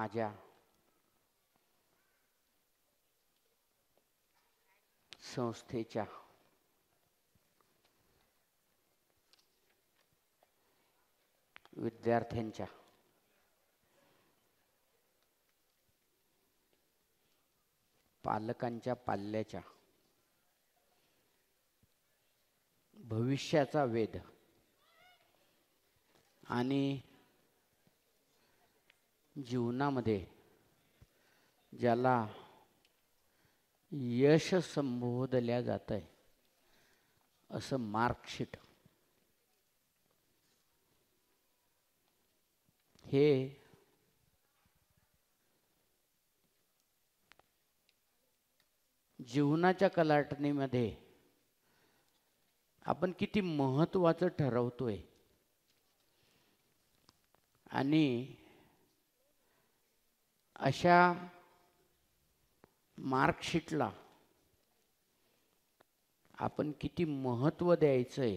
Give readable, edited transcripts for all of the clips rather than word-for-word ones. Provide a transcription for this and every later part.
माझ्या संस्थेच्या विद्यार्थ्यांच्या पालकांच्या पाल्याच्या भविष्याचा वेध आणि जीवनामध्ये ज्याला यश संबोधल्या जातंय असं मार्कशीट हे जीवनाच्या कलाटणीमध्ये आपण किती महत्त्वाचं ठरवतोय आणि अशा मार्कशीटला आपण किती महत्त्व द्यायचंय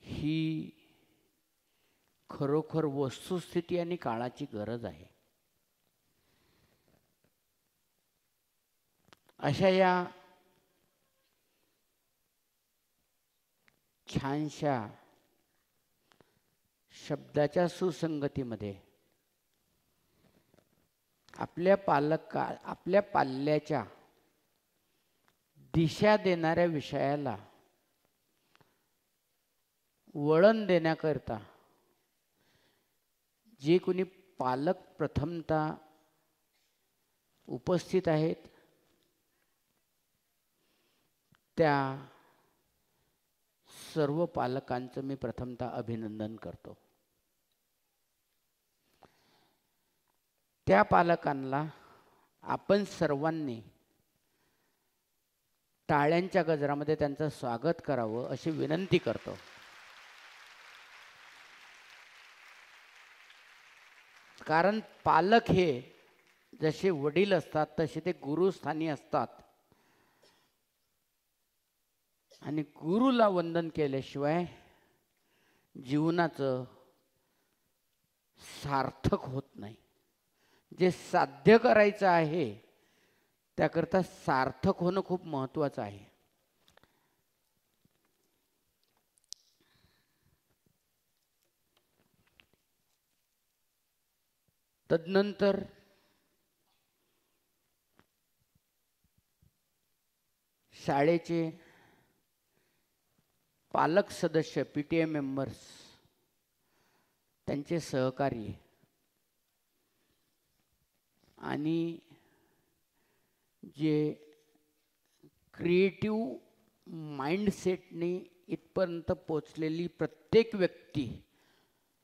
ही खरोखर वस्तुस्थिती आणि काळाची गरज आहे. अशा या छानशा शब्दाच्या सुसंगतीमध्ये आपल्या पाल्याच्या दिशा देणाऱ्या विषयाला वळण देण्याकरता जे कोणी पालक प्रथमतः उपस्थित आहेत त्या सर्व पालकांचं मी प्रथमतः अभिनंदन करतो. त्या पालकांना आपण सर्वांनी टाळ्यांच्या गजरामध्ये त्यांचं स्वागत करावं अशी विनंती करतो. कारण पालक हे जसे वडील असतात तसे ते गुरुस्थानी असतात आणि गुरुला वंदन केल्याशिवाय जीवनाचं सार्थक होत नाही. जे साध्य करायचं आहे त्याकरता सार्थक होणं खूप महत्त्वाचं आहे. तदनंतर शाळेचे पालक सदस्य PTA मेंबर्स त्यांचे सहकारी आणि जे क्रिएटिव्ह माइंडसेटने इथपर्यंत पोचलेली प्रत्येक व्यक्ती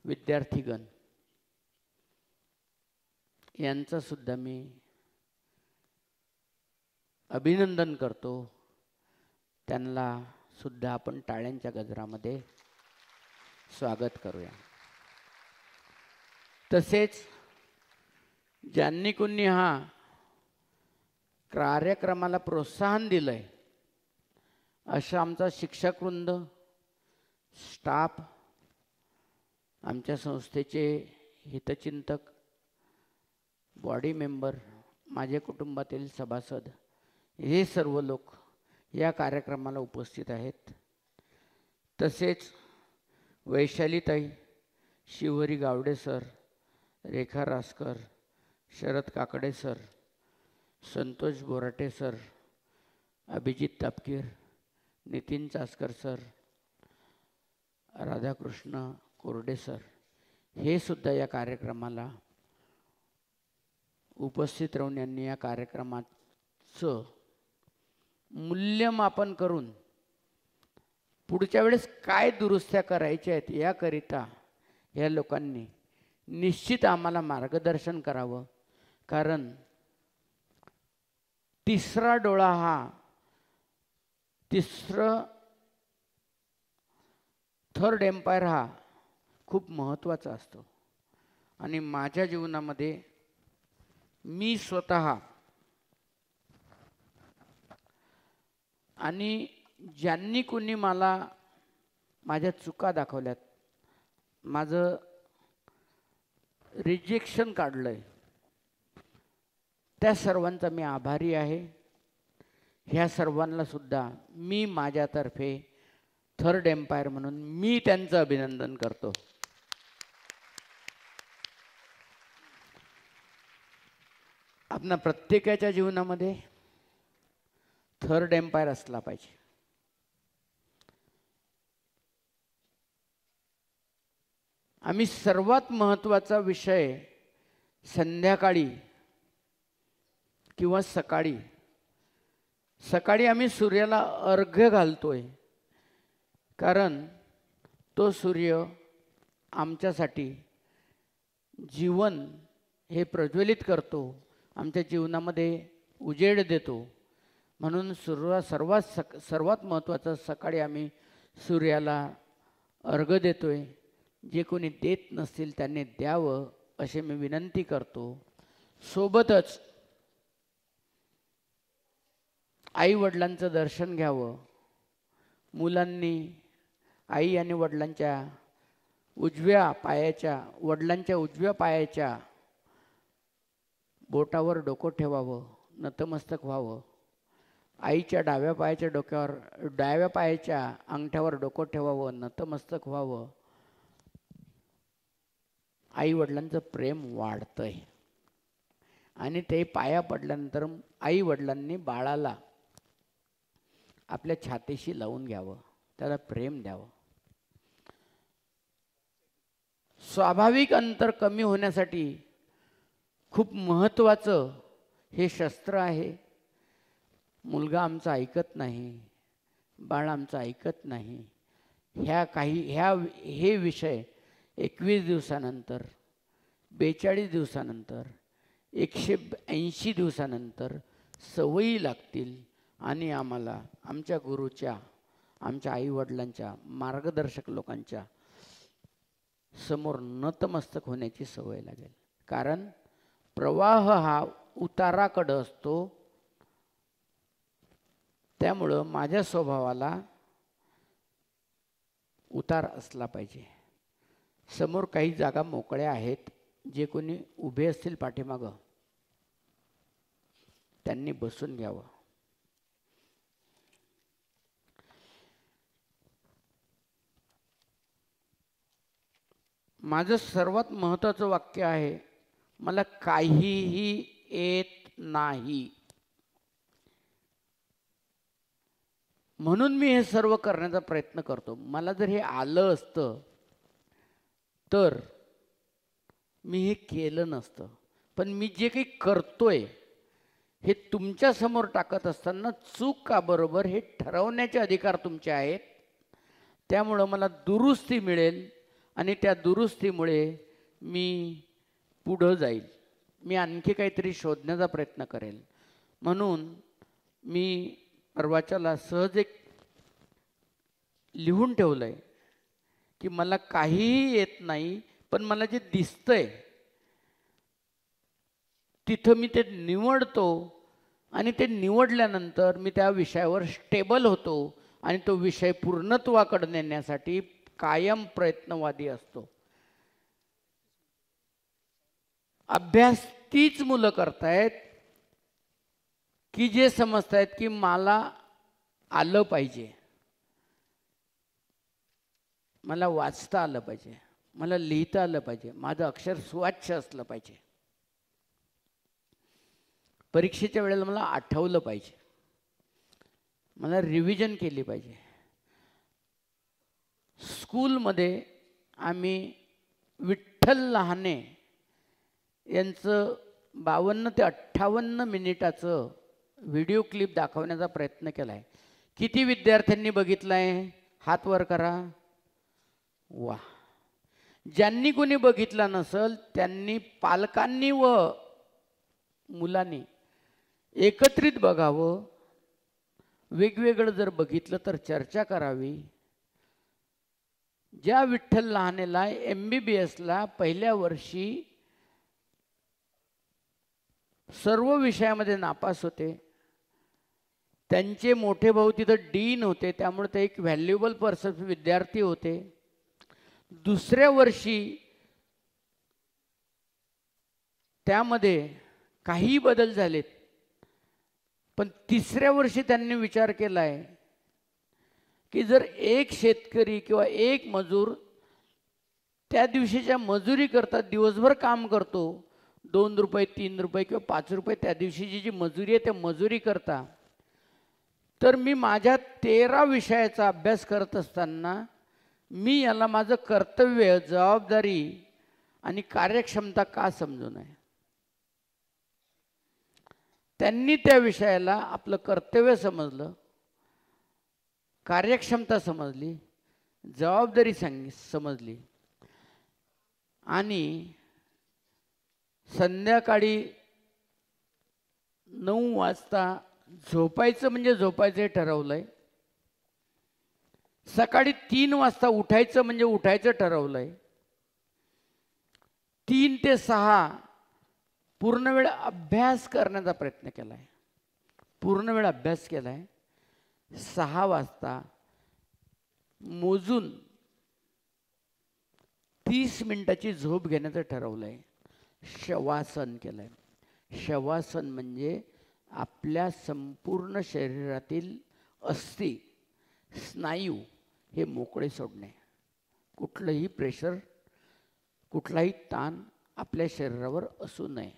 विद्यार्थीगण यांचं सुद्धा मी अभिनंदन करतो. त्यांना सुद्धा आपण टाळ्यांच्या गजरामध्ये स्वागत करूया. तसेच ज्यांनी कोणी हा कार्यक्रमाला प्रोत्साहन दिलंय अशा आमचा शिक्षकवृंद, स्टाफ, आमच्या संस्थेचे हितचिंतक, बॉडी मेंबर, माझे कुटुंबातील सभासद, हे सर्व लोक या कार्यक्रमाला उपस्थित आहेत. तसेच वैशालीताई, Shivhari Gawade sir, Rekha Raskar, Sharad Kakade sir, Santosh Borate sir, Abhijit Tapkir, Nitin Chaskar sir, Radhakrishna Korde sir, हे सुद्धा या कार्यक्रमाला उपस्थित राहून यांनी या कार्यक्रमाचं मूल्यमापन करून पुढच्या वेळेस काय दुरुस्त्या करायच्या आहेत याकरिता या लोकांनी निश्चित आम्हाला मार्गदर्शन करावं. कारण तिसरा डोळा हा थर्ड एम्पायर हा खूप महत्त्वाचा असतो आणि माझ्या जीवनामध्ये मी स्वतः आणि ज्यांनी कोणी मला माझ्या चुका दाखवल्यात, माझं रिजेक्शन काढलंय त्या सर्वांचा मी आभारी आहे. ह्या सर्वांना सुद्धा मी माझ्यातर्फे थर्ड एम्पायर म्हणून मी त्यांचं अभिनंदन करतो. आपल्या प्रत्येकाच्या जीवनामध्ये थर्ड एम्पायर असला पाहिजे. आम्ही सर्वात महत्त्वाचा विषय संध्याकाळी किंवा सकाळी आम्ही सूर्याला अर्घ्य घालतोय, कारण तो सूर्य आमच्यासाठी जीवन हे प्रज्वलित करतो, आमच्या जीवनामध्ये उजेड देतो. म्हणून सर्वात महत्त्वाचं सकाळी आम्ही सूर्याला अर्घ्य देतोय. जे कोणी देत नसतील त्यांनी द्यावं असे मी विनंती करतो. सोबतच आई वडिलांचं दर्शन घ्यावं. मुलांनी आई आणि वडिलांच्या उजव्या पायाच्या बोटावर डोकं ठेवावं, नतमस्तक व्हावं. आईच्या डाव्या पायाच्या अंगठ्यावर डोकं ठेवावं, नतमस्तक व्हावं. आई वडिलांचं प्रेम वाढतंय आणि ते पाया पडल्यानंतर आई वडिलांनी बाळाला आपल्या छातीशी लावून घ्यावं, त्याला प्रेम द्यावं. स्वाभाविक अंतर कमी होण्यासाठी खूप महत्त्वाचं हे शस्त्र आहे. मुलगा आमचा ऐकत नाही, बाळ आमचं ऐकत नाही. हे विषय 21 दिवसानंतर, 42 दिवसानंतर, 180 दिवसानंतर सवयी लागतील आणि आम्हाला आमच्या गुरूच्या, आमच्या आईवडिलांच्या, मार्गदर्शक लोकांच्या समोर नतमस्तक होण्याची सवय लागेल. कारण प्रवाह हा उताराकडं असतो. त्यामुळं माझ्या स्वभावाला उतार असला पाहिजे. समोर काही जागा मोकळ्या आहेत, जे कोणी उभे असतील पाठीमागं त्यांनी बसून घ्यावं. माझं सर्वात महत्त्वाचं वाक्य आहे, मला काहीही येत नाही म्हणून मी हे सर्व करण्याचा प्रयत्न करतो. मला जर हे आलं असतं तर मी हे केलं नसतं. पण मी जे काही करतोय हे तुमच्या समोर टाकत असताना चूक का बरोबर हे ठरवण्याचे अधिकार तुमचे आहेत. त्यामुळं मला दुरुस्ती मिळेल आणि त्या दुरुस्तीमुळे मी पुढं जाईल. मी आणखी काहीतरी शोधण्याचा प्रयत्न करेल. म्हणून मी परवाच्याला सहज एक लिहून ठेवलं आहे की मला काहीही येत नाही, पण मला जे दिसतंय तिथं मी ते निवडतो आणि ते निवडल्यानंतर मी त्या विषयावर स्टेबल होतो आणि तो विषय पूर्णत्वाकडे नेण्यासाठी कायम प्रयत्नवादी असतो. अभ्यास तीच मुलं करतायत की जे समजतायत की मला आलं पाहिजे, मला वाचता आलं पाहिजे, मला लिहिता आलं पाहिजे, माझं अक्षर सुवाच्य असलं पाहिजे, परीक्षेच्या वेळेला मला आठवलं पाहिजे, मला रिव्हिजन केली पाहिजे. स्कूलमध्ये आम्ही विठ्ठल लहाने यांचं 52 ते 58 मिनिटाचं व्हिडिओ क्लिप दाखवण्याचा प्रयत्न केला आहे. किती विद्यार्थ्यांनी बघितलं आहे? हात वर करा. वा. ज्यांनी कोणी बघितला नसेल त्यांनी पालकांनी व मुलांनी एकत्रित बघावं. वेगवेगळं जर बघितलं तर चर्चा करावी. ज्या विठ्ठल लहानेला MBBSला पहिल्या वर्षी सर्व विषयामध्ये नापास होते, त्यांचे मोठे भाऊ तिथं डीन होते, त्यामुळे ते एक व्हॅल्युएबल पर्सन विद्यार्थी होते. दुसऱ्या वर्षी त्यामध्ये काही बदल झालेत, पण तिसऱ्या वर्षी त्यांनी विचार केला आहे की जर एक शेतकरी किंवा एक मजूर त्या दिवशीच्या मजुरी करता दिवसभर काम करतो, 2 रुपये 3 रुपये किंवा 5 रुपये त्या दिवशीची जी मजुरी आहे त्या मजुरी करता, तर मी माझ्या 13 विषयाचा अभ्यास करत असताना मी याला माझं कर्तव्य, जबाबदारी आणि कार्यक्षमता का समजू नये. त्यांनी त्या विषयाला आपलं कर्तव्य समजलं, कार्यक्षमता समजली, जबाबदारी समजली आणि संध्याकाळी 9 वाजता झोपायचं म्हणजे झोपायचं हे ठरवलंय. सकाळी 3 वाजता उठायचं म्हणजे उठायचं ठरवलंय. 3 ते 6 पूर्ण वेळ अभ्यास करण्याचा प्रयत्न केलाय, पूर्ण वेळ अभ्यास केलाय. 6 वाजता मोजून 30 मिनिटाची झोप घेण्याचं ठरवलंय. शवासन केलंय. शवासन म्हणजे आपल्या संपूर्ण शरीरातील अस्थी, स्नायू हे मोकळे सोडणे. कुठलंही प्रेशर, कुठलाही ताण आपल्या शरीरावर असू नये.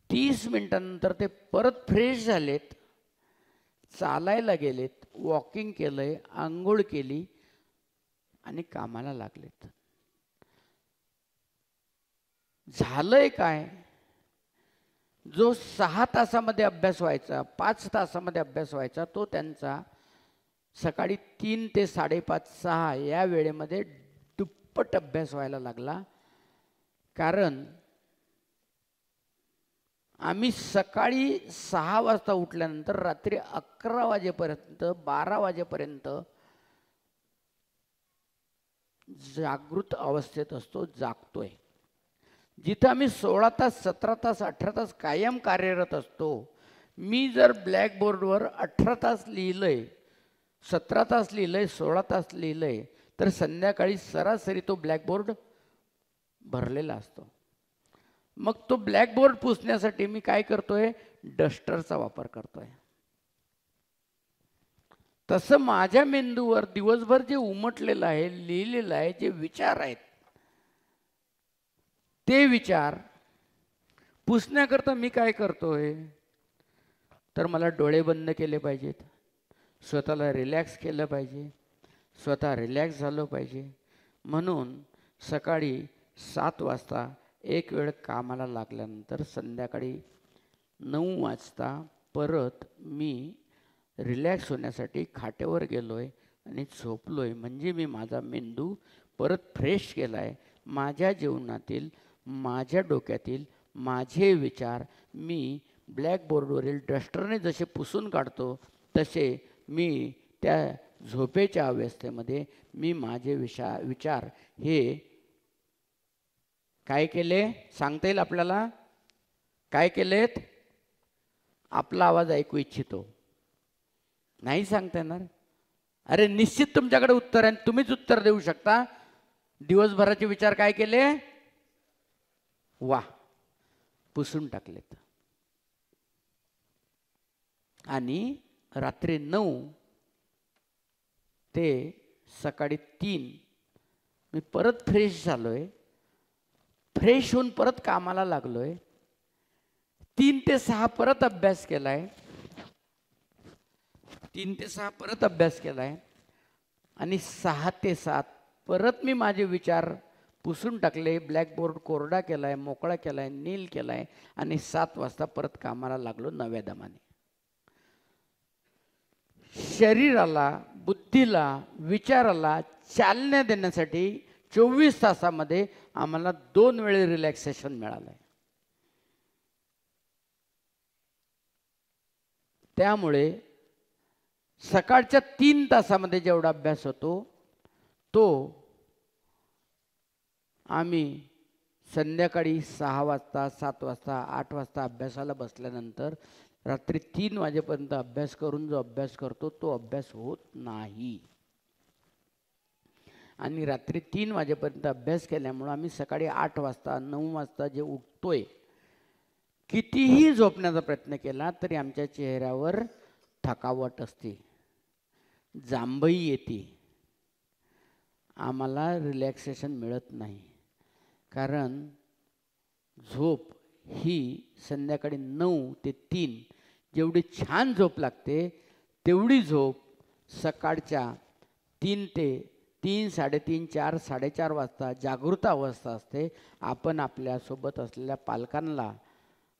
30 मिनिटांनंतर ते परत फ्रेश झालेत, चालायला गेलेत, वॉकिंग केलंय, आंघोळ केली आणि कामाला लागलेत. झालंय काय, जो 6 तासामध्ये अभ्यास व्हायचा, 5 तासामध्ये अभ्यास व्हायचा, तो त्यांचा सकाळी 3 ते 5:30-6 या वेळेमध्ये दुप्पट अभ्यास व्हायला लागला. कारण आम्ही सकाळी 6 वाजता उठल्यानंतर रात्री 11 वाजेपर्यंत 12 वाजेपर्यंत जागृत अवस्थेत असतो, जागतोय. जिथं आम्ही 16 तास 17 तास 18 तास कायम कार्यरत असतो. मी जर ब्लॅकबोर्डवर 18 तास लिहिलंय, 17 तास लिहिलंय, 16 तास लिहिलंय, तर संध्याकाळी सरासरी तो ब्लॅकबोर्ड भरलेला असतो. मग तो ब्लॅकबोर्ड पुसण्यासाठी मी काय करतोय, डस्टरचा वापर करतोय. तसं माझ्या मेंदूवर दिवसभर जे उमटलेलं आहे, लिहिलेलं आहे, जे विचार आहेत, ते विचार पुसण्याकरता मी काय करतोय, तर मला डोळे बंद केले पाहिजेत, स्वतःला रिलॅक्स केलं पाहिजे, स्वतः रिलॅक्स झालं पाहिजे. म्हणून सकाळी 7 वाजता एक वेळ कामाला लागल्यानंतर संध्याकाळी 9 वाजता परत मी रिलॅक्स होण्यासाठी खाटेवर गेलोय आणि झोपलोय. म्हणजे मी माझा मेंदू परत फ्रेश केलाय. माझ्या जीवनातील, माझ्या डोक्यातील माझे विचार मी ब्लॅकबोर्डवरील डस्टरने जसे पुसून काढतो, तसे मी त्या झोपेच्या अवस्थेमध्ये मी माझे विचार हे काय केले, सांगता येईल आपल्याला, काय केलेत? आपला आवाज ऐकू इच्छितो, नाही सांगता येणार. अरे निश्चित तुमच्याकडे उत्तर आहे, तुम्हीच उत्तर देऊ शकता. दिवसभराचे विचार काय केले? वा, पुसून टाकलेत. आणि रात्री 9 ते सकाळी 3 मी परत फ्रेश झालोय. फ्रेश होऊन परत कामाला लागलोय. 3 ते 6 परत अभ्यास केलाय. 3 ते 6 परत अभ्यास केलाय आणि 6 ते 7 परत मी माझे विचार पुसून टाकले, ब्लॅकबोर्ड कोरडा केलाय, मोकळा केलाय, नील केलाय आणि 7 वाजता परत कामाला लागलो नव्या दमाने. शरीराला, बुद्धीला, विचाराला चालना देण्यासाठी 24 तासामध्ये आम्हाला 2 वेळे रिलॅक्सेशन मिळालंय. त्यामुळे सकाळच्या 3 तासामध्ये जेवढा अभ्यास होतो, तो आम्ही संध्याकाळी 6 वाजता, 7 वाजता, 8 वाजता अभ्यासाला बसल्यानंतर रात्री 3 वाजेपर्यंत अभ्यास करून जो अभ्यास करतो, तो अभ्यास होत नाही. आणि रात्री 3 वाजेपर्यंत अभ्यास केल्यामुळं आम्ही सकाळी 8 वाजता 9 वाजता जे उठतोय, कितीही झोपण्याचा प्रयत्न केला तरी आमच्या चेहऱ्यावर थकावट असते, जांभई येते, आम्हाला रिलॅक्सेशन मिळत नाही. कारण झोप ही संध्याकाळी 9 ते 3 जेवढी छान झोप लागते तेवढी झोप सकाळच्या 3 ते 3, 3:30, 4, 4:30 वाजता जागृत अवस्था असते. आपण आपल्यासोबत असलेल्या पालकांना,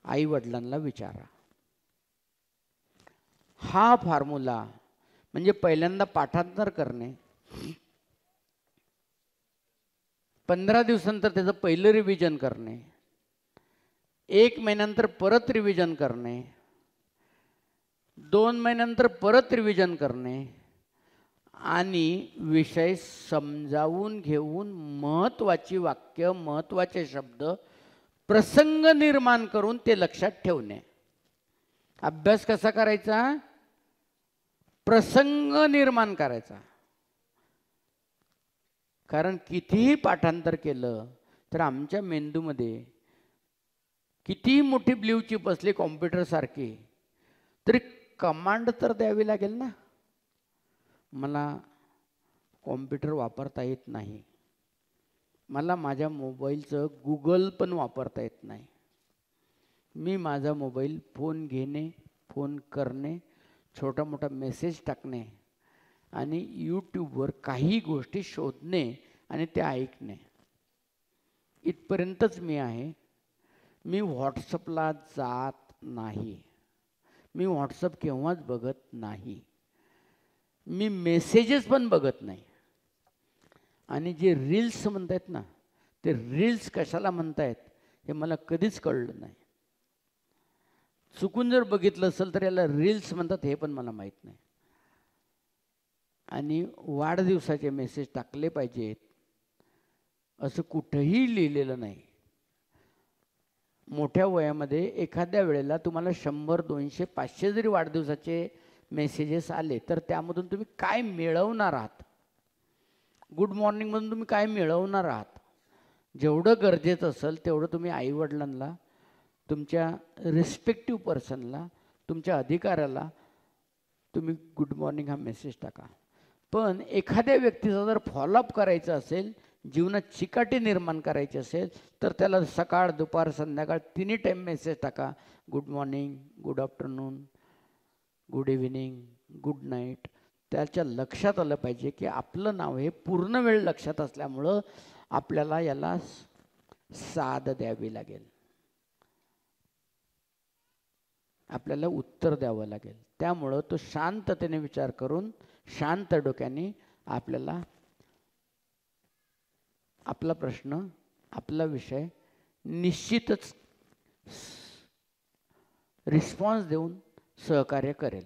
आईवडिलांना विचारा. हा फॉर्म्युला म्हणजे पहिल्यांदा पाठांतर करणे, 15 दिवसानंतर त्याचं पहिलं रिव्हिजन करणे, 1 महिन्यानंतर परत रिव्हिजन करणे, 2 महिन्यानंतर परत रिव्हिजन करणे आणि विषय समजावून घेऊन महत्त्वाची वाक्य, महत्त्वाचे शब्द, प्रसंग निर्माण करून ते लक्षात ठेवणे. अभ्यास कसा करायचा? प्रसंग निर्माण करायचा. कारण कितीही पाठांतर केलं तर आमच्या मेंदूमध्ये कितीही मोठी ब्ल्यू चिप असली कॉम्प्युटरसारखी तरी कमांड तर द्यावी लागेल ना. मला कॉम्प्युटर वापरता येत नाही, मला माझ्या मोबाईलचं गूगल पण वापरता येत नाही. मी माझा मोबाईल फोन घेणे, फोन करणे, छोटा मोठा मेसेज टाकणे आणि यूट्यूबवर काही गोष्टी शोधणे आणि त्या ऐकणे, इथपर्यंतच मी आहे. मी व्हॉट्सअपला जात नाही, मी व्हॉट्सअप केव्हाच बघत नाही, मी मेसेजेस पण बघत नाही. आणि जे रील्स म्हणतायत ना, ते रील्स कशाला म्हणतायत हे मला कधीच कळलं नाही. चुकून जर बघितलं असेल तर याला रील्स म्हणतात हे पण मला माहीत नाही. आणि वाढदिवसाचे मेसेज टाकले पाहिजेत असं कुठंही लिहिलेलं नाही. मोठ्या वयामध्ये एखाद्या वेळेला तुम्हाला 100, 200, 500 जरी वाढदिवसाचे मेसेजेस आले तर त्यामधून तुम्ही काय मिळवणार आहात? गुड मॉर्निंगमधून तुम्ही काय मिळवणार आहात? जेवढं गरजेचं असेल तेवढं तुम्ही आईवडिलांना, तुमच्या रिस्पेक्टिव्ह पर्सनला, तुमच्या अधिकाऱ्याला तुम्ही गुड मॉर्निंग हा मेसेज टाका. पण एखाद्या व्यक्तीचा जर फॉलोअप करायचा असेल, जीवनात चिकाटी निर्माण करायची असेल तर त्याला सकाळ, दुपार, संध्याकाळ तिन्ही टाईम मेसेज टाका. Good morning, good afternoon, good evening, good night. त्याच्या लक्षात आलं पाहिजे की आपलं नाव हे पूर्ण वेळ लक्षात असल्यामुळं आपल्याला याला साथ द्यावी लागेल, आपल्याला उत्तर द्यावं लागेल. त्यामुळं तो शांततेने विचार करून शांत डोक्याने आपल्याला आपला प्रश्न, आपला विषय निश्चितच रिस्पॉन्स देऊन सहकार्य करेल.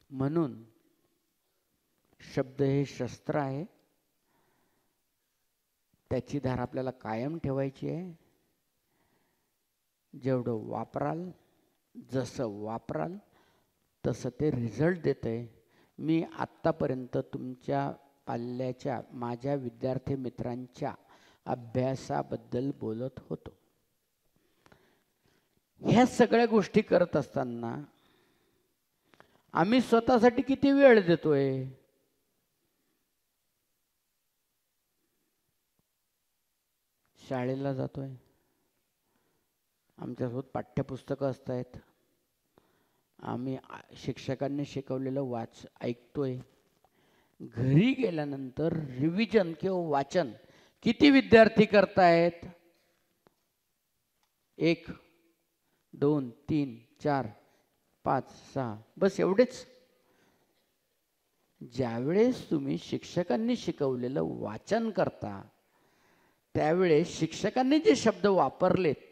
म्हणून शब्द हे शस्त्र आहे, त्याची धार आपल्याला कायम ठेवायची आहे. जेवढं वापराल, जसं वापराल तसं ते रिझल्ट देतंय. मी आत्तापर्यंत तुमच्या पाल्याच्या, माझ्या विद्यार्थी मित्रांच्या अभ्यासाबद्दल बोलत होतो. ह्या सगळ्या गोष्टी करत असताना आम्ही स्वतःसाठी किती वेळ देतोय? शाळेला जातोय, आमच्यासोबत पाठ्यपुस्तकं असत आहेत, आम्ही शिक्षकांनी शिकवलेलं ऐकतोय. घरी गेल्यानंतर रिव्हिजन किंवा वाचन किती विद्यार्थी करतायत? 1, 2, 3, 4, 5, 6 बस एवढेच. ज्यावेळेस तुम्ही शिक्षकांनी शिकवलेलं वाचन करता त्यावेळेस शिक्षकांनी जे शब्द वापरलेत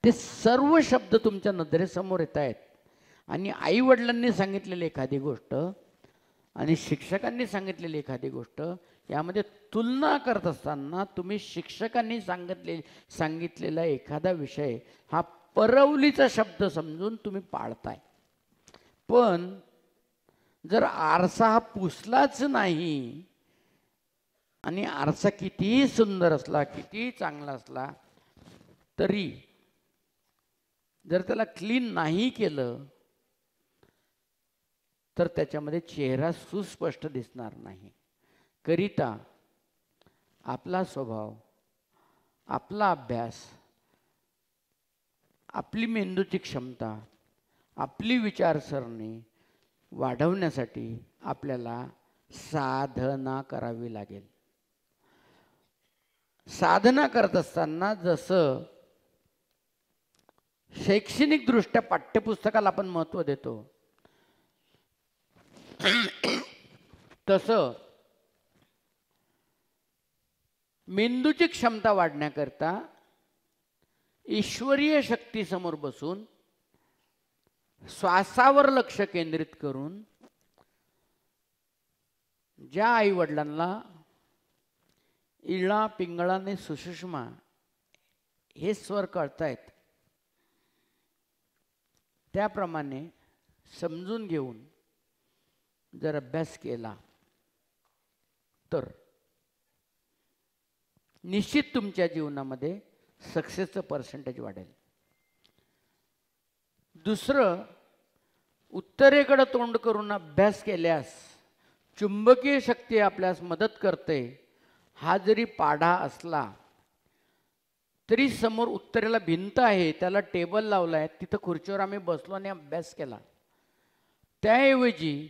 ते सर्व शब्द तुमच्या नजरेसमोर येत आहेत. आणि आईवडिलांनी सांगितलेली एखादी गोष्ट आणि शिक्षकांनी सांगितलेली एखादी गोष्ट यामध्ये तुलना करत असताना तुम्ही शिक्षकांनी सांगितलेला एखादा विषय हा परवलीचा शब्द समजून तुम्ही पाळताय. पण जर आरसा हा पुसलाच नाही आणि आरसा कितीही सुंदर असला, कितीही चांगला असला, तरी जर त्याला क्लीन नाही केलं तर त्याच्यामध्ये चेहरा सुस्पष्ट दिसणार नाही. करिता आपला स्वभाव, आपला अभ्यास, आपली मेंदूची क्षमता, आपली विचारसरणी वाढवण्यासाठी आपल्याला साधना करावी लागेल. साधना करत असताना जसं शैक्षणिक दृष्ट्या पाठ्यपुस्तकाला आपण महत्त्व देतो, तसं मेंदूची क्षमता वाढण्याकरता ईश्वरीय शक्तीसमोर बसून श्वासावर लक्ष केंद्रित करून ज्या आईवडिलांना इळा पिंगळाने सुषुष्मा हे स्वर कळतायत, त्याप्रमाणे समजून घेऊन जर अभ्यास केला तर निश्चित तुमच्या जीवनामध्ये सक्सेसचं पर्सेंटेज वाढेल. दुसरं, उत्तरेकडे तोंड करून अभ्यास केल्यास चुंबकीय शक्ती आपल्यास मदत करते. हा जरी पाढा असला तरी समोर उत्तरेला भिंत आहे, त्याला टेबल लावला आहे, तिथं खुर्चीवर आम्ही बसलो आणि अभ्यास केला. त्याऐवजी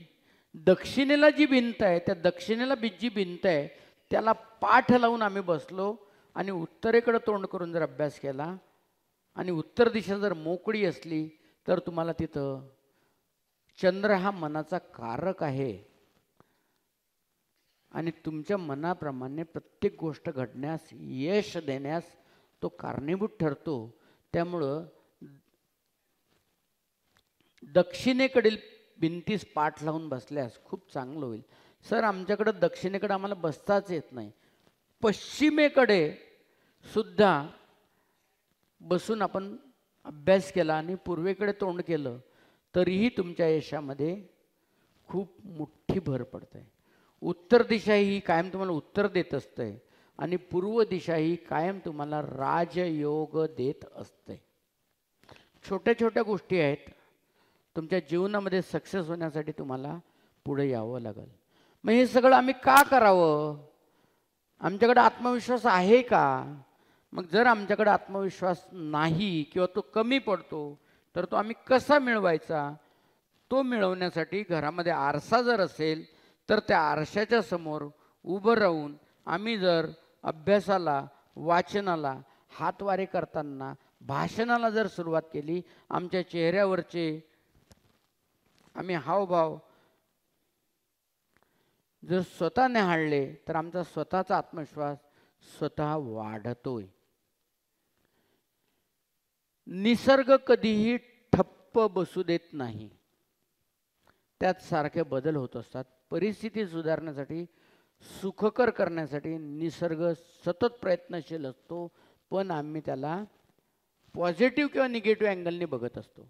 दक्षिणेला जी भिंत आहे, त्या दक्षिणेला जी भिंत आहे त्याला पाठ लावून आम्ही बसलो आणि उत्तरेकडे तोंड करून जर अभ्यास केला आणि उत्तर दिशा जर मोकळी असली तर तुम्हाला तिथं चंद्र हा मनाचा कारक आहे आणि तुमच्या मनाप्रमाणे प्रत्येक गोष्ट घडण्यास, यश देण्यास तो कारणीभूत ठरतो. त्यामुळं दक्षिणेकडील भिंतीस पाठ लावून बसल्यास खूप चांगलं होईल. सर, आमच्याकडं दक्षिणेकडे आम्हाला बसताच येत नाही. पश्चिमेकडे सुद्धा बसून आपण अभ्यास केला आणि पूर्वेकडे तोंड केलं तरीही तुमच्या यशामध्ये खूप मोठी भर पडते. उत्तर दिशा ही कायम तुम्हाला उत्तर देत असते आणि पूर्व दिशा ही कायम तुम्हाला राजयोग देत असते. छोट्या छोट्या गोष्टी आहेत, तुमच्या जीवनामध्ये सक्सेस होण्यासाठी तुम्हाला पुढे यावं लागेल. मग हे सगळं आम्ही का करावं? आमच्याकडे आत्मविश्वास आहे का? मग जर आमच्याकडे आत्मविश्वास नाही किंवा तो कमी पडतो तर तो आम्ही कसा मिळवायचा? तो मिळवण्यासाठी घरामध्ये आरसा जर असेल तर त्या आरशाच्या समोर उभं राहून आम्ही जर अभ्यासाला, वाचनाला, हातवारे करताना, भाषणाला जर सुरुवात केली, आमच्या चेहऱ्यावरचे आम्ही हावभाव जर स्वतः निहाळले तर आमचा स्वतःचा आत्मविश्वास स्वतः वाढतोय. निसर्ग कधीही ठप्प बसू देत नाही, त्यात सारखे बदल होत असतात. परिस्थिती सुधारण्यासाठी, सुखकर करण्यासाठी निसर्ग सतत प्रयत्नशील असतो, पण आम्ही त्याला पॉझिटिव्ह किंवा निगेटिव्ह अँगलने बघत असतो.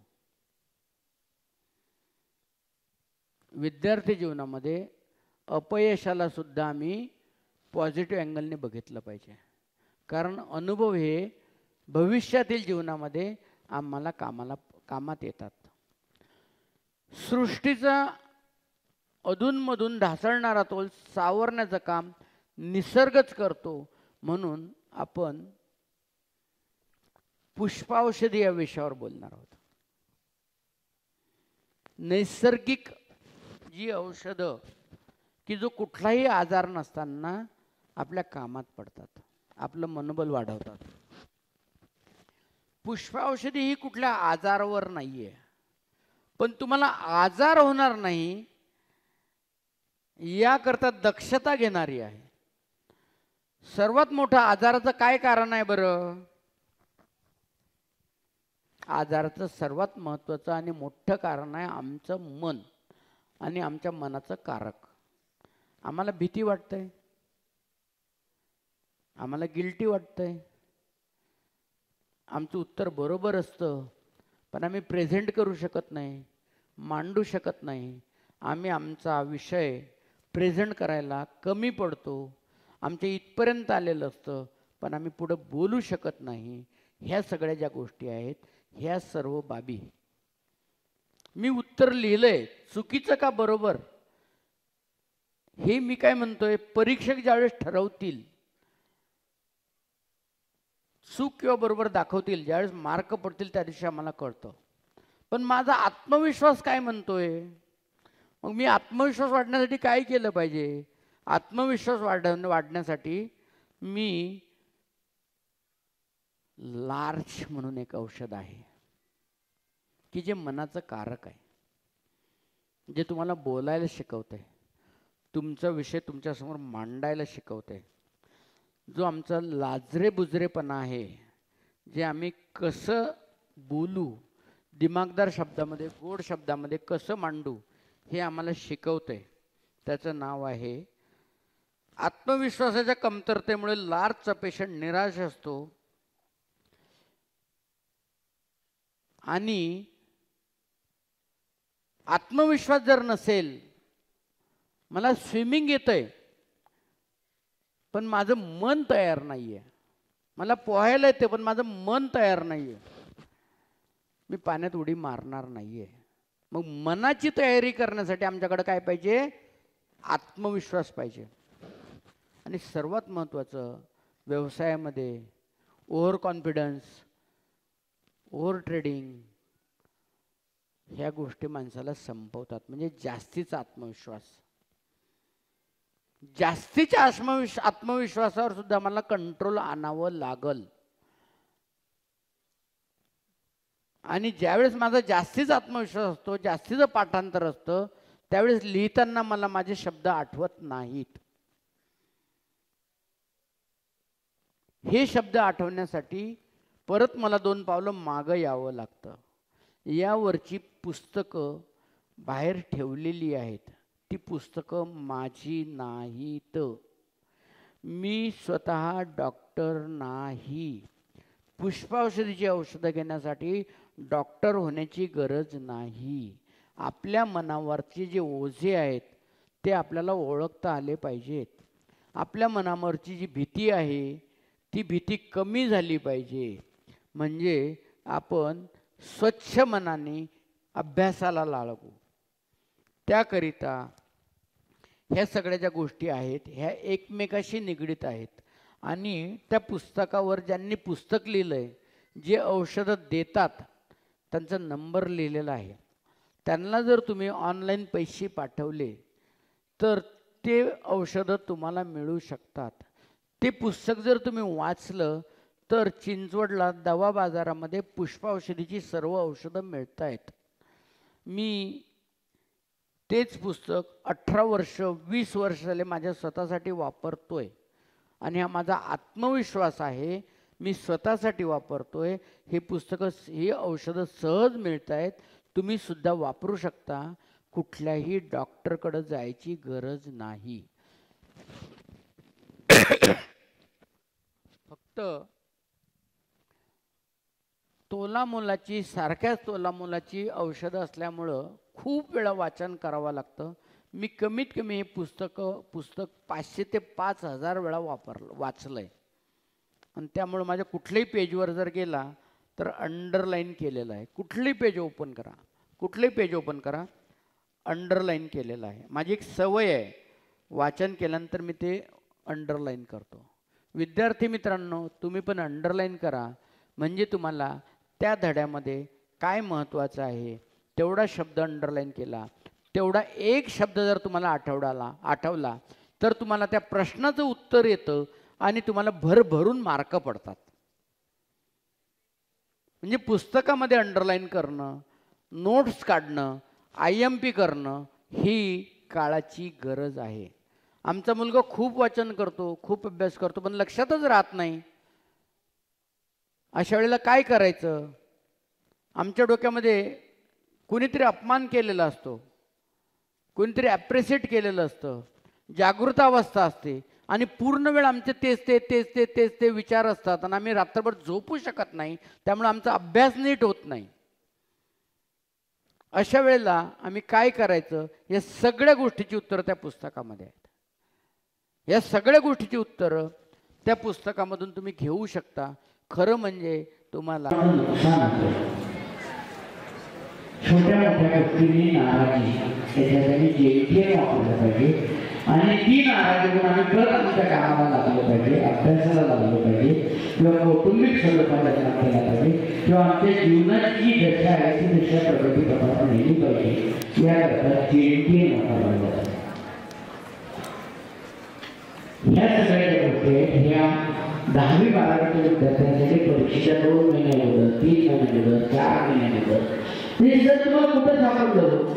विद्यार्थी जीवनामध्ये अपयशाला सुद्धा आम्ही पॉझिटिव्ह अँगलने बघितलं पाहिजे, कारण अनुभव हे भविष्यातील जीवनामध्ये आम्हाला कामात येतात. सृष्टीचा अधूनमधून ढासळणारा तोल सावरण्याचं काम निसर्गच करतो. म्हणून आपण पुष्पावषधी या विषयावर बोलणार आहोत. नैसर्गिक जी औषधं की जो कुठलाही आजार नसताना आपल्या कामात पडतात, आपलं मनोबल वाढवतात. पुष्पावषधी ही कुठल्या आजारावर नाही आहे, पण तुम्हाला आजार होणार नाही याकरता दक्षता घेणारी आहे. सर्वात मोठं आजाराचं काय कारण आहे बरं? आजाराचं सर्वात महत्त्वाचं आणि मोठं कारण आहे आमचं मन आणि आमच्या मनाचं कारक. आम्हाला भीती वाटते, आम्हाला गिल्टी वाटतंय, आमचं उत्तर बरोबर असतं, पण आम्ही प्रेझेंट करू शकत नाही, मांडू शकत नाही. आम्ही आमचा विषय प्रेझेंट करायला कमी पडतो. आमच्या इथपर्यंत आलेलं असतं, पण आम्ही पुढं बोलू शकत नाही. ह्या सगळ्या ज्या गोष्टी आहेत, ह्या सर्व बाबी मी उत्तर लिहिलंय, चुकीचं का बरोबर हे मी काय म्हणतोय, परीक्षक ज्यावेळेस ठरवतील, चूक किंवा बरोबर दाखवतील, ज्यावेळेस मार्क पडतील त्या दिवशी आम्हाला कळतं. पण माझा आत्मविश्वास काय म्हणतोय? मग मी आत्मविश्वास वाढण्यासाठी काय केलं पाहिजे? आत्मविश्वास वाढण्यासाठी मी लार्ज म्हणून एक औषध आहे की जे मनाचं कारक आहे, जे तुम्हाला बोलायला शिकवतंय, तुमचा विषय तुमच्यासमोर मांडायला शिकवतंय. जो आमचा लाजरे बुजरेपणा आहे, जे आम्ही कसं बोलू, दिमागदार शब्दामध्ये, गोड शब्दामध्ये कसं मांडू, हे आम्हाला शिकवतंय. त्याचं नाव आहे आत्मविश्वासाच्या कमतरतेमुळे लार्जचा पेशंट निराश असतो आणि आत्मविश्वास जर नसेल, मला स्विमिंग येतंय पण माझं मन तयार नाहीये, मला पोहायला येते पण माझं मन तयार नाहीये, मी पाण्यात उडी मारणार नाहीये. मग मनाची तयारी करण्यासाठी आमच्याकडे काय पाहिजे? आत्मविश्वास पाहिजे. आणि सर्वात महत्त्वाचं, व्यवसायामध्ये ओव्हर कॉन्फिडन्स, ओव्हर ट्रेडिंग ह्या गोष्टी माणसाला संपवतात. म्हणजे जास्तीचा आत्मविश्वास, जास्तीच्या आत्मविश्वासावर सुद्धा मला कंट्रोल आणावं लागल. आणि ज्यावेळेस माझा जास्तीचा आत्मविश्वास असतो, जास्तीचं पाठांतर असतं, त्यावेळेस लिहिताना मला माझे शब्द आठवत नाहीत. हे शब्द आठवण्यासाठी परत मला 2 पावलं मागं यावं लागतं. यावरची पुस्तकं बाहेर ठेवलेली आहेत, ती पुस्तकं माझी नाहीत. मी स्वतः डॉक्टर नाही. पुष्पाऔषधीची औषधं घेण्यासाठी डॉक्टर होण्याची गरज नाही. आपल्या मनावरचे जे ओझे आहेत ते आपल्याला ओळखता आले पाहिजेत. आपल्या मनावरची जी भीती आहे ती भीती कमी झाली पाहिजे. म्हणजे आपण स्वच्छ मनाने अभ्यासाला लागू. त्याकरिता ह्या सगळ्या ज्या गोष्टी आहेत ह्या एकमेकाशी निगडीत आहेत. आणि त्या पुस्तकावर ज्यांनी पुस्तक लिहिलं आहे, जे औषधं देतात त्यांचा नंबर लिहिलेला आहे. त्यांना जर तुम्ही ऑनलाईन पैसे पाठवले तर ते औषधं तुम्हाला मिळू शकतात. ते पुस्तक जर तुम्ही वाचलं तर चिंचवडला दवा बाजारामध्ये पुष्पाऔषधीची सर्व औषधं मिळत आहेत. मी तेच पुस्तक 18 वर्ष 20 वर्ष झाले माझ्या स्वतःसाठी वापरतोय आणि हा माझा आत्मविश्वास आहे. मी स्वतःसाठी वापरतोय. हे पुस्तकं, ही औषधं सहज मिळत आहेत, तुम्ही सुद्धा वापरू शकता. कुठल्याही डॉक्टरकडे जायची गरज नाही. फक्त तोलामोलाची, सारख्याच तोलामोलाची औषधं असल्यामुळं खूप वेळा वाचन करावं लागतं. मी कमीत कमी हे पुस्तक 500 ते 5000 वेळा वाचलं आहे. आणि त्यामुळं माझ्या कुठल्याही पेजवर जर गेला तर अंडरलाईन केलेलं आहे. कुठलीही पेज ओपन करा, कुठलंही पेज ओपन करा, अंडरलाईन केलेलं आहे. माझी एक सवय आहे, वाचन केल्यानंतर मी ते अंडरलाईन करतो. विद्यार्थी मित्रांनो, तुम्ही पण अंडरलाईन करा. म्हणजे तुम्हाला त्या धड्यामध्ये काय महत्त्वाचं आहे तेवढा शब्द अंडरलाईन केला, तेवढा एक शब्द जर तुम्हाला आठवला तर तुम्हाला त्या प्रश्नाचं उत्तर येतं आणि तुम्हाला भरभरून मार्क पडतात. म्हणजे पुस्तकामध्ये अंडरलाईन करणं, नोट्स काढणं, IMP करणं ही काळाची गरज आहे. आमचा मुलगा खूप वाचन करतो, खूप अभ्यास करतो, पण लक्षातच राहत नाही. अशा वेळेला काय करायचं? आमच्या डोक्यामध्ये कुणीतरी अपमान केलेला असतो, कोणीतरी ॲप्रिशिएट केलेलं असतं, जागृतावस्था असते. आणि पूर्ण वेळ आमचे तेच ते विचार असतात आणि आम्ही रात्रभर झोपू शकत नाही, त्यामुळे आमचा अभ्यास नीट होत नाही. अशा वेळेला आम्ही काय करायचं, या सगळ्या गोष्टीची उत्तरं त्या पुस्तकामध्ये आहेत. या सगळ्या गोष्टीची उत्तरं त्या पुस्तकामधून तुम्ही घेऊ शकता. खरं म्हणजे तुम्हाला छोट्या मोठ्या गोष्टींनी नाराजी त्याच्यासाठी जेवढे वापरलं पाहिजे आणि ती नाराजी म्हणून आम्ही परत आमच्या कामाला लागलो पाहिजे, अभ्यासाला लागलो पाहिजे किंवा कौटुंबिक स्वरूपात केला पाहिजे किंवा आमच्या जीवनाची जी दशा आहे ती दशा प्रगती प्रमाणात नेली पाहिजे. याकरता जेवढे वापरलं जातं. ह्या सगळ्या गोष्टी ह्या 10वी 12वीच्या विद्यार्थ्यांसाठी परीक्षेच्या 2 महिने अगोदर, 3 महिने अगोदर, 4 महिने अगोदर हे जर तुम्हाला कुठं सापडलं.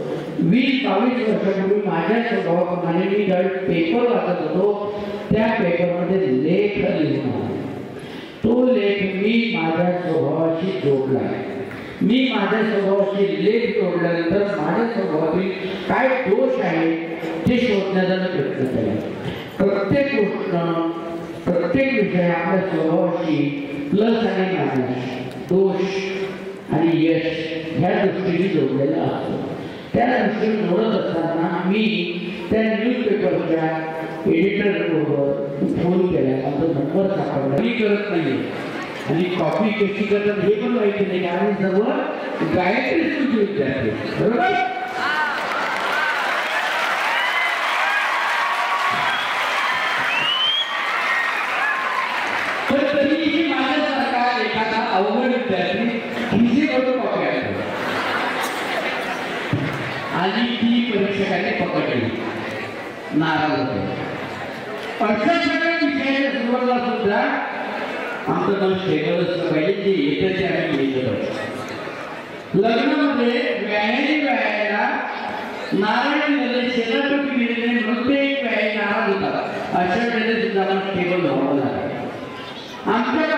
20-22 वर्षापूर्वी माझ्या स्वभावाप्रमाणे मी ज्यावेळी पेपर वाचत होतो त्या पेपरमध्ये लेख लिहिला. तो लेख मी माझ्या स्वभावाशी जोडला. मी माझ्या स्वभावाशी लेख जोडल्यानंतर माझ्या स्वभावातील काय दोष आहे ते शोधण्याचा प्रयत्न केला. प्रत्येक गोष्ट, प्रत्येक विषय आपल्या स्वभावाशी प्लस आणि मायनस, दोष आणि यश ह्या दृष्टीने जोडलेला असतो. त्या दृष्टीने जोडत असताना मी त्या न्यूजपेपरच्या एडिटरबरोबर फोन केला. माझा नंबर सापडला. मी करत नाही आणि कॉपी कशी करतात हे पण माहिती नाही, कारण सर्व गायत्री स्कूलचे विद्यार्थी, बरोबर. पण तरीही माझ्यासारखा एखादा अवघड विद्यार्थी हिंदी करून कॉपी आणतो आणि ती परीक्षकाने पकडली, नाराज होते. अशा सगळ्या विषयाच्या सुरुवातीला सुद्धा आमचं नाव स्टेबल असलं पाहिजे, जे येतं ते आम्ही लिहिलं पाहिजे. लग्नामध्ये व्यायाला नारायण दिले, शेजारपैकी दिलेले म्हणून ते एक व्याय नाराज होतात. अशा वेळेला सुद्धा आम्हाला स्टेबल व्हावं लागेल. आमच्या